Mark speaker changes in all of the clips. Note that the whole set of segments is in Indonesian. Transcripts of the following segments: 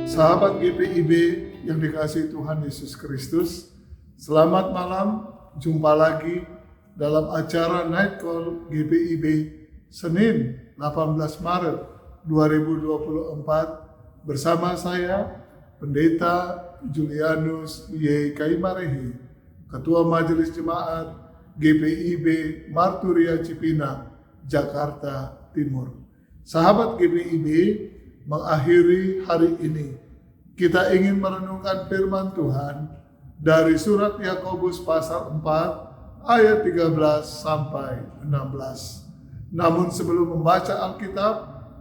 Speaker 1: Sahabat GPIB yang dikasihi Tuhan Yesus Kristus, selamat malam, jumpa lagi dalam acara Night Call GPIB Senin 18 Maret 2024 bersama saya, Pendeta Julianus Y. Kaimarehi, Ketua Majelis Jemaat GPIB Marturia Cipinang, Jakarta Timur. Sahabat GPIB, mengakhiri hari ini, kita ingin merenungkan firman Tuhan dari surat Yakobus pasal 4 ayat 13 sampai 16. Namun sebelum membaca Alkitab,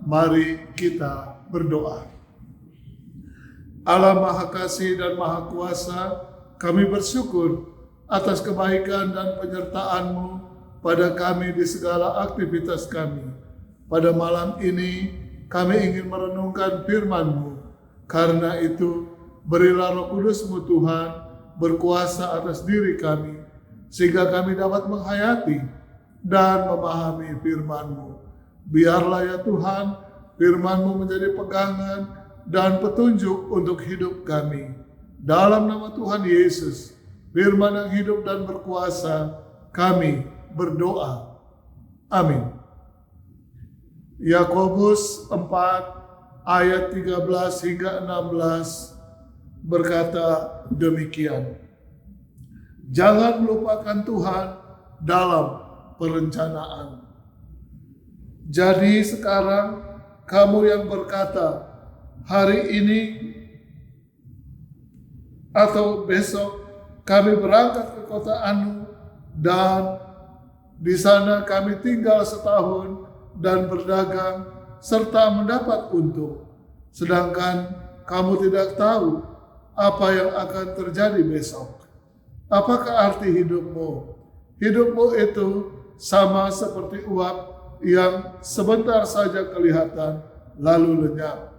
Speaker 1: mari kita berdoa. Allah Maha Kasih dan Maha Kuasa, kami bersyukur atas kebaikan dan penyertaan-Mu pada kami di segala aktivitas kami. Pada malam ini, kami ingin merenungkan firman-Mu. Karena itu, berilah Roh Kudus-Mu Tuhan berkuasa atas diri kami, sehingga kami dapat menghayati dan memahami firman-Mu. Biarlah ya Tuhan, firman-Mu menjadi pegangan dan petunjuk untuk hidup kami. Dalam nama Tuhan Yesus, firman yang hidup dan berkuasa, kami berdoa. Amin. Yakobus 4 ayat 13 hingga 16 berkata demikian. Jangan melupakan Tuhan dalam perencanaan. Jadi sekarang kamu yang berkata, hari ini atau besok kami berangkat ke kota Anu dan di sana kami tinggal setahun dan berdagang serta mendapat untung. Sedangkan kamu tidak tahu apa yang akan terjadi besok. Apakah arti hidupmu? Hidupmu itu sama seperti uap yang sebentar saja kelihatan lalu lenyap.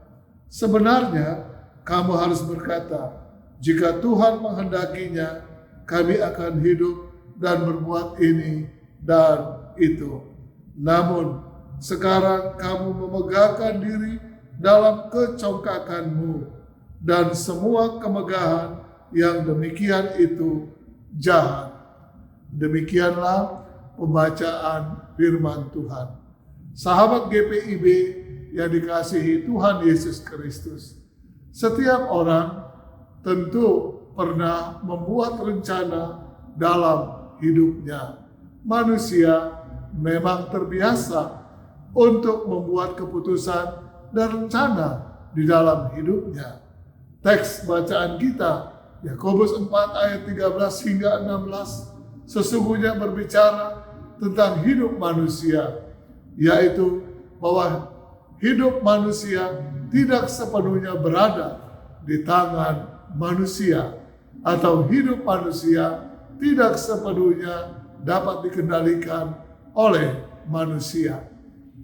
Speaker 1: Sebenarnya kamu harus berkata, jika Tuhan menghendakinya, kami akan hidup dan berbuat ini dan itu. Namun sekarang kamu memegahkan diri dalam kecongkakanmu, dan semua kemegahan yang demikian itu jahat. Demikianlah pembacaan firman Tuhan. Sahabat GPIB yang dikasihi Tuhan Yesus Kristus, setiap orang tentu pernah membuat rencana dalam hidupnya. Manusia memang terbiasa untuk membuat keputusan dan rencana di dalam hidupnya. Teks bacaan kita, Yakobus 4 ayat 13 hingga 16, sesungguhnya berbicara tentang hidup manusia, yaitu bahwa hidup manusia tidak sepenuhnya berada di tangan manusia, atau hidup manusia tidak sepenuhnya dapat dikendalikan oleh manusia.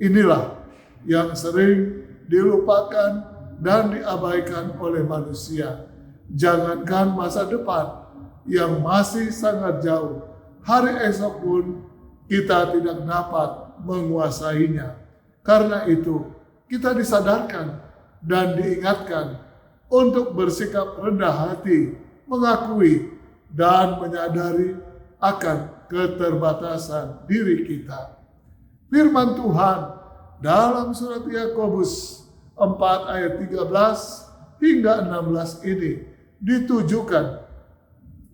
Speaker 1: Inilah yang sering dilupakan dan diabaikan oleh manusia. Jangankan masa depan yang masih sangat jauh, hari esok pun kita tidak dapat menguasainya. Karena itu, kita disadarkan dan diingatkan untuk bersikap rendah hati, mengakui dan menyadari akan keterbatasan diri kita. Firman Tuhan dalam surat Yakobus 4 ayat 13 hingga 16 ini ditujukan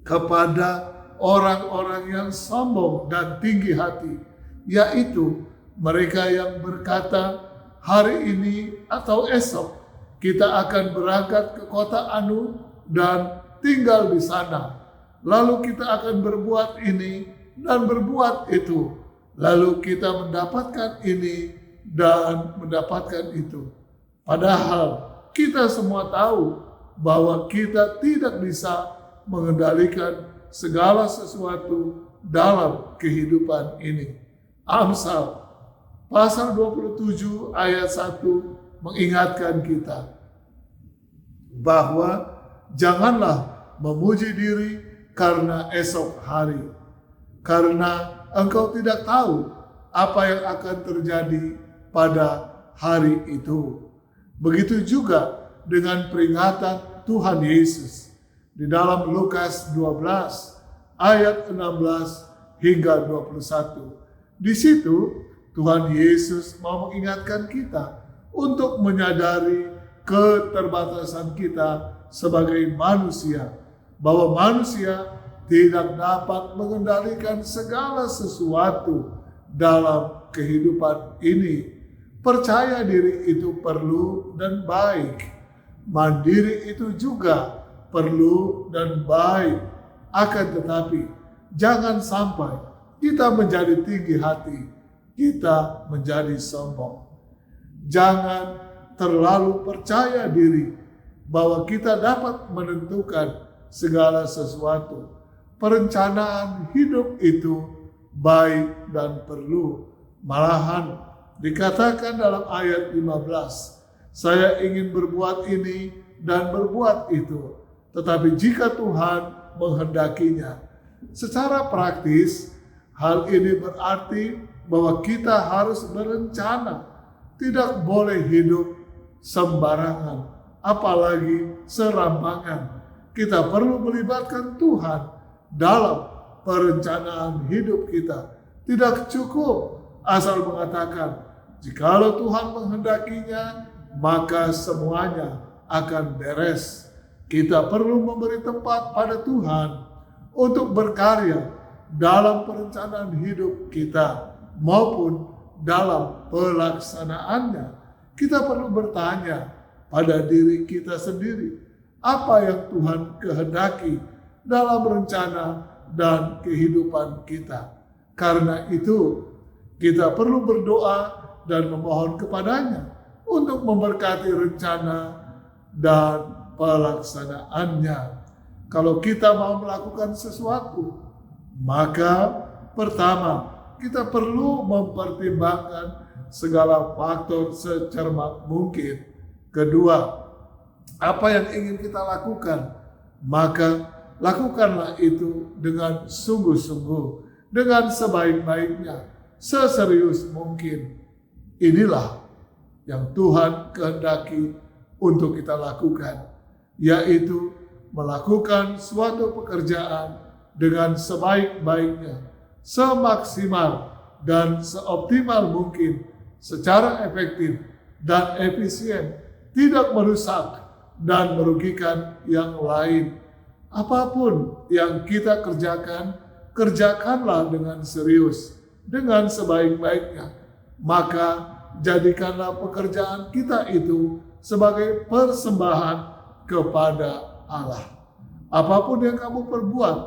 Speaker 1: kepada orang-orang yang sombong dan tinggi hati, yaitu mereka yang berkata, hari ini atau esok kita akan berangkat ke kota Anu dan tinggal di sana. Lalu kita akan berbuat ini dan berbuat itu. Lalu kita mendapatkan ini dan mendapatkan itu. Padahal kita semua tahu bahwa kita tidak bisa mengendalikan segala sesuatu dalam kehidupan ini. Amsal pasal 27 ayat 1 mengingatkan kita bahwa janganlah memuji diri karena esok hari, karena engkau tidak tahu apa yang akan terjadi pada hari itu. Begitu juga dengan peringatan Tuhan Yesus. Di dalam Lukas 12 ayat 16 hingga 21. Di situ Tuhan Yesus mau mengingatkan kita untuk menyadari keterbatasan kita sebagai manusia, bahwa manusia tidak dapat mengendalikan segala sesuatu dalam kehidupan ini. Percaya diri itu perlu dan baik. Mandiri itu juga perlu dan baik. Akan tetapi, jangan sampai kita menjadi tinggi hati, kita menjadi sombong. Jangan terlalu percaya diri bahwa kita dapat menentukan segala sesuatu. Perencanaan hidup itu baik dan perlu. Malahan dikatakan dalam ayat 15, saya ingin berbuat ini dan berbuat itu. Tetapi jika Tuhan menghendakinya. Secara praktis, hal ini berarti bahwa kita harus berencana. Tidak boleh hidup sembarangan, apalagi serampangan. Kita perlu melibatkan Tuhan dalam perencanaan hidup kita. Tidak cukup asal mengatakan, jikalau Tuhan menghendakinya, maka semuanya akan beres. Kita perlu memberi tempat pada Tuhan untuk berkarya dalam perencanaan hidup kita maupun dalam pelaksanaannya. Kita perlu bertanya pada diri kita sendiri, apa yang Tuhan kehendaki dalam rencana dan kehidupan kita. Karena itu, kita perlu berdoa dan memohon kepadanya untuk memberkati rencana dan pelaksanaannya. Kalau kita mau melakukan sesuatu, maka pertama, kita perlu mempertimbangkan segala faktor secermat mungkin. Kedua, apa yang ingin kita lakukan, maka lakukanlah itu dengan sungguh-sungguh, dengan sebaik-baiknya, seserius mungkin. Inilah yang Tuhan kehendaki untuk kita lakukan, yaitu melakukan suatu pekerjaan dengan sebaik-baiknya, semaksimal dan seoptimal mungkin, secara efektif dan efisien, tidak merusak dan merugikan yang lain. Apapun yang kita kerjakan, kerjakanlah dengan serius, dengan sebaik-baiknya. Maka jadikanlah pekerjaan kita itu sebagai persembahan kepada Allah. Apapun yang kamu perbuat,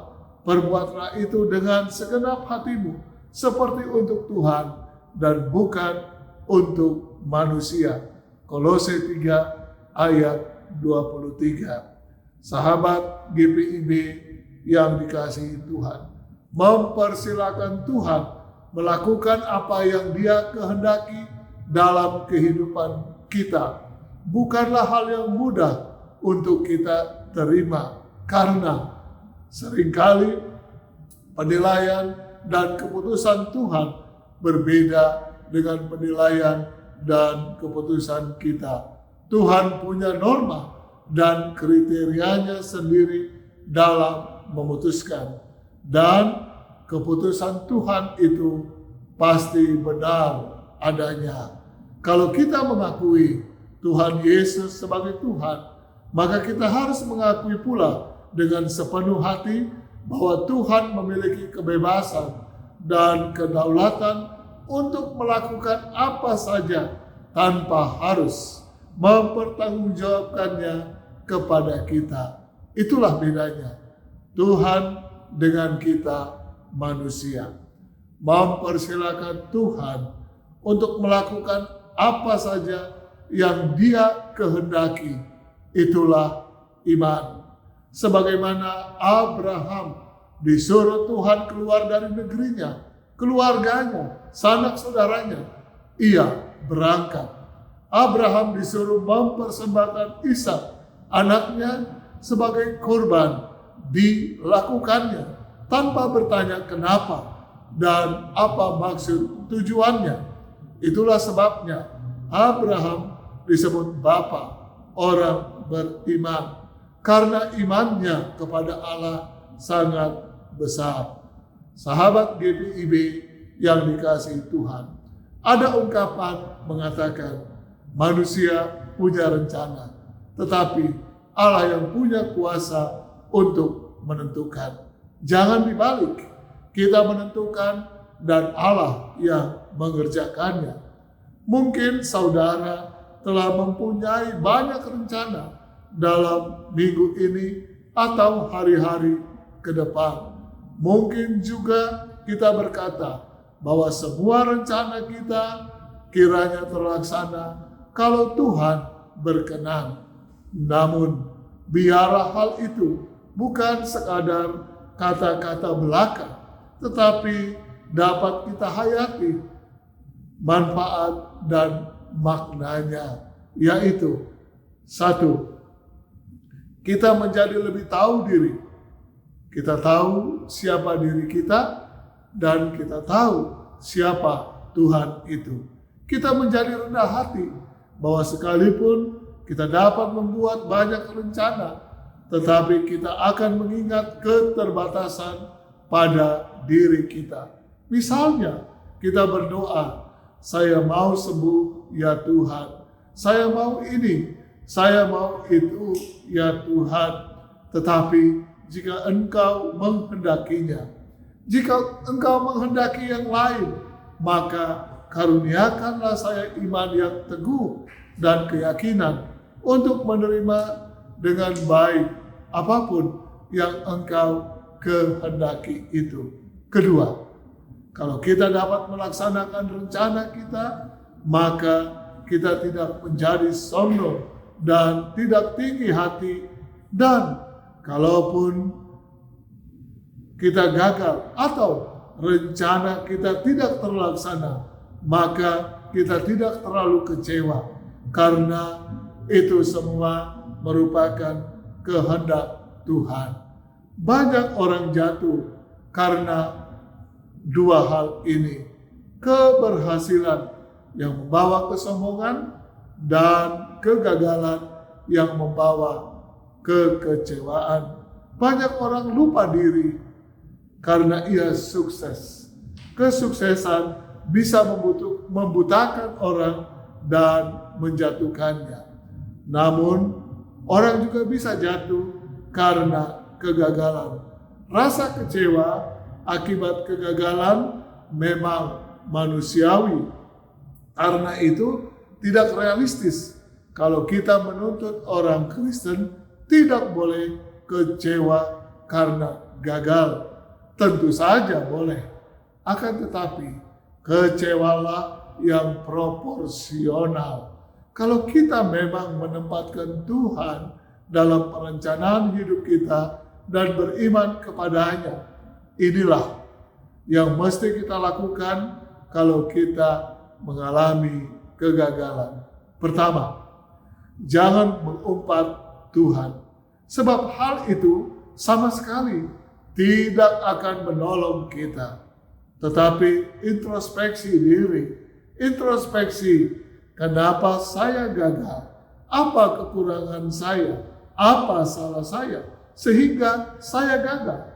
Speaker 1: perbuatlah itu dengan segenap hatimu, seperti untuk Tuhan dan bukan untuk manusia. Kolose 3 ayat 23. Sahabat GPIB yang dikasihi Tuhan, mempersilakan Tuhan melakukan apa yang Dia kehendaki dalam kehidupan kita. Bukanlah hal yang mudah untuk kita terima, karena seringkali penilaian dan keputusan Tuhan berbeda dengan penilaian dan keputusan kita. Tuhan punya norma dan kriterianya sendiri dalam memutuskan, dan keputusan Tuhan itu pasti benar adanya. Kalau kita mengakui Tuhan Yesus sebagai Tuhan, maka kita harus mengakui pula dengan sepenuh hati bahwa Tuhan memiliki kebebasan dan kedaulatan untuk melakukan apa saja tanpa harus mempertanggungjawabkannya kepada kita. Itulah bedanya Tuhan dengan kita manusia. Mempersilakan Tuhan untuk melakukan apa saja yang Dia kehendaki. Itulah iman. Sebagaimana Abraham disuruh Tuhan keluar dari negerinya, keluarganya, sanak saudaranya, ia berangkat. Abraham disuruh mempersembahkan Ishak, anaknya, sebagai kurban. Dilakukannya tanpa bertanya kenapa dan apa maksud tujuannya. Itulah sebabnya Abraham disebut Bapa orang beriman, karena imannya kepada Allah sangat besar. Sahabat GPIB yang dikasihi Tuhan, ada ungkapan mengatakan manusia punya rencana, tetapi Allah yang punya kuasa untuk menentukan. Jangan dibalik, kita menentukan dan Allah yang mengerjakannya. Mungkin saudara telah mempunyai banyak rencana dalam minggu ini atau hari-hari ke depan. Mungkin juga kita berkata bahwa semua rencana kita kiranya terlaksana kalau Tuhan berkenan. Namun biarlah hal itu bukan sekadar kata-kata belaka, tetapi dapat kita hayati manfaat dan maknanya, yaitu satu, kita menjadi lebih tahu diri. Kita tahu siapa diri kita dan kita tahu siapa Tuhan itu. Kita menjadi rendah hati bahwa sekalipun kita dapat membuat banyak rencana, tetapi kita akan mengingat keterbatasan pada diri kita. Misalnya, kita berdoa, saya mau sembuh ya Tuhan, saya mau ini, saya mau itu ya Tuhan. Tetapi jika Engkau menghendakinya, jika Engkau menghendaki yang lain, maka karuniakanlah saya iman yang teguh dan keyakinan untuk menerima dengan baik apapun yang Engkau kehendaki itu. Kedua, kalau kita dapat melaksanakan rencana kita, maka kita tidak menjadi sombong dan tidak tinggi hati. Dan kalaupun kita gagal atau rencana kita tidak terlaksana, maka kita tidak terlalu kecewa, karena itu semua merupakan kehendak Tuhan. Banyak orang jatuh karena dua hal ini, keberhasilan yang membawa kesombongan dan kegagalan yang membawa kekecewaan. Banyak orang lupa diri karena ia sukses. Kesuksesan bisa membutakan orang dan menjatuhkannya. Namun orang juga bisa jatuh karena kegagalan. Rasa kecewa akibat kegagalan memang manusiawi. Karena itu tidak realistis kalau kita menuntut orang Kristen tidak boleh kecewa karena gagal. Tentu saja boleh. Akan tetapi kecewalah yang proporsional. Kalau kita memang menempatkan Tuhan dalam perencanaan hidup kita dan beriman kepadanya, inilah yang mesti kita lakukan kalau kita mengalami kegagalan. Pertama, jangan mengumpat Tuhan, sebab hal itu sama sekali tidak akan menolong kita. Tetapi introspeksi diri, introspeksi, kenapa saya gagal, apa kekurangan saya, apa salah saya, sehingga saya gagal.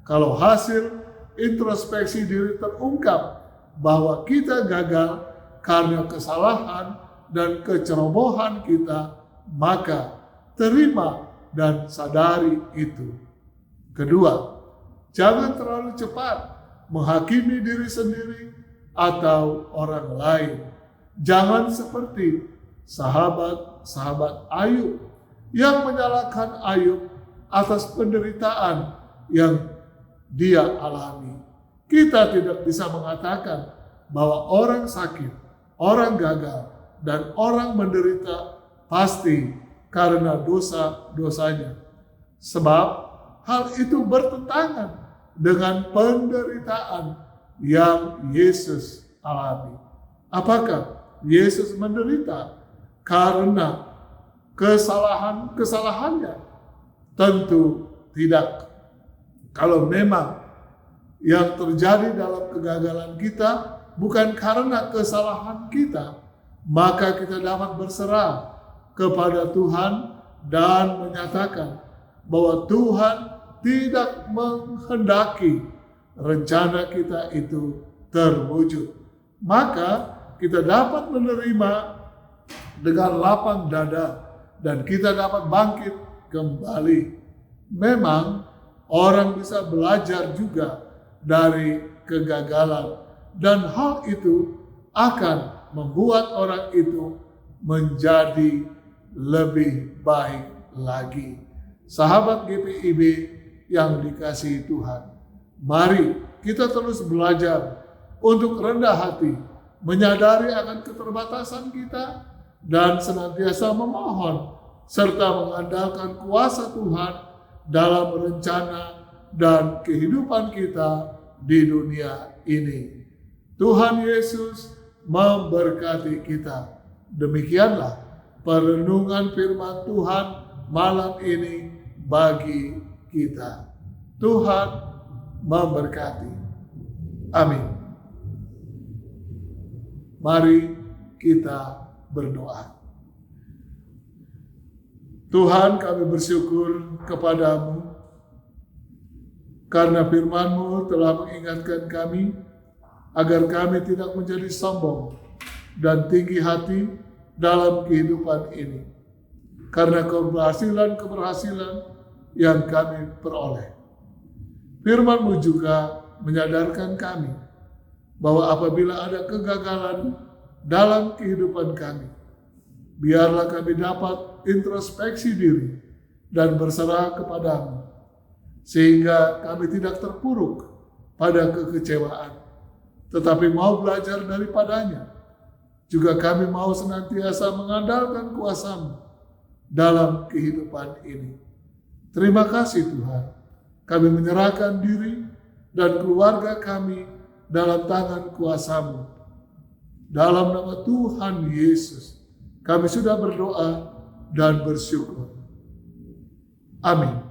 Speaker 1: Kalau hasil introspeksi diri terungkap bahwa kita gagal karena kesalahan dan kecerobohan kita, maka terima dan sadari itu. Kedua, jangan terlalu cepat menghakimi diri sendiri atau orang lain. Jangan seperti sahabat-sahabat Ayub yang menyalahkan Ayub atas penderitaan yang dia alami. Kita tidak bisa mengatakan bahwa orang sakit, orang gagal, dan orang menderita pasti karena dosa-dosanya. Sebab hal itu bertentangan dengan penderitaan yang Yesus alami. Apakah Yesus menderita karena kesalahannya? Tentu tidak. Kalau memang yang terjadi dalam kegagalan kita bukan karena kesalahan kita, maka kita dapat berserah kepada Tuhan dan menyatakan bahwa Tuhan tidak menghendaki rencana kita itu terwujud. Maka kita dapat menerima dengan lapang dada dan kita dapat bangkit kembali. Memang orang bisa belajar juga dari kegagalan dan hal itu akan membuat orang itu menjadi lebih baik lagi. Sahabat GPIB yang dikasihi Tuhan, mari kita terus belajar untuk rendah hati, menyadari akan keterbatasan kita, dan senantiasa memohon serta mengandalkan kuasa Tuhan dalam rencana dan kehidupan kita di dunia ini. Tuhan Yesus memberkati kita. Demikianlah perenungan firman Tuhan malam ini bagi kita. Tuhan memberkati. Amin. Mari kita berdoa. Tuhan, kami bersyukur kepadamu karena firman-Mu telah mengingatkan kami agar kami tidak menjadi sombong dan tinggi hati dalam kehidupan ini karena keberhasilan yang kami peroleh. Firman-Mu juga menyadarkan kami bahwa apabila ada kegagalan dalam kehidupan kami, biarlah kami dapat introspeksi diri dan berserah kepadamu, sehingga kami tidak terpuruk pada kekecewaan, tetapi mau belajar daripadanya. Juga kami mau senantiasa mengandalkan kuasa-Mu dalam kehidupan ini. Terima kasih Tuhan, kami menyerahkan diri dan keluarga kami dalam tangan kuasa-Mu. Dalam nama Tuhan Yesus, kami sudah berdoa dan bersyukur. Amin.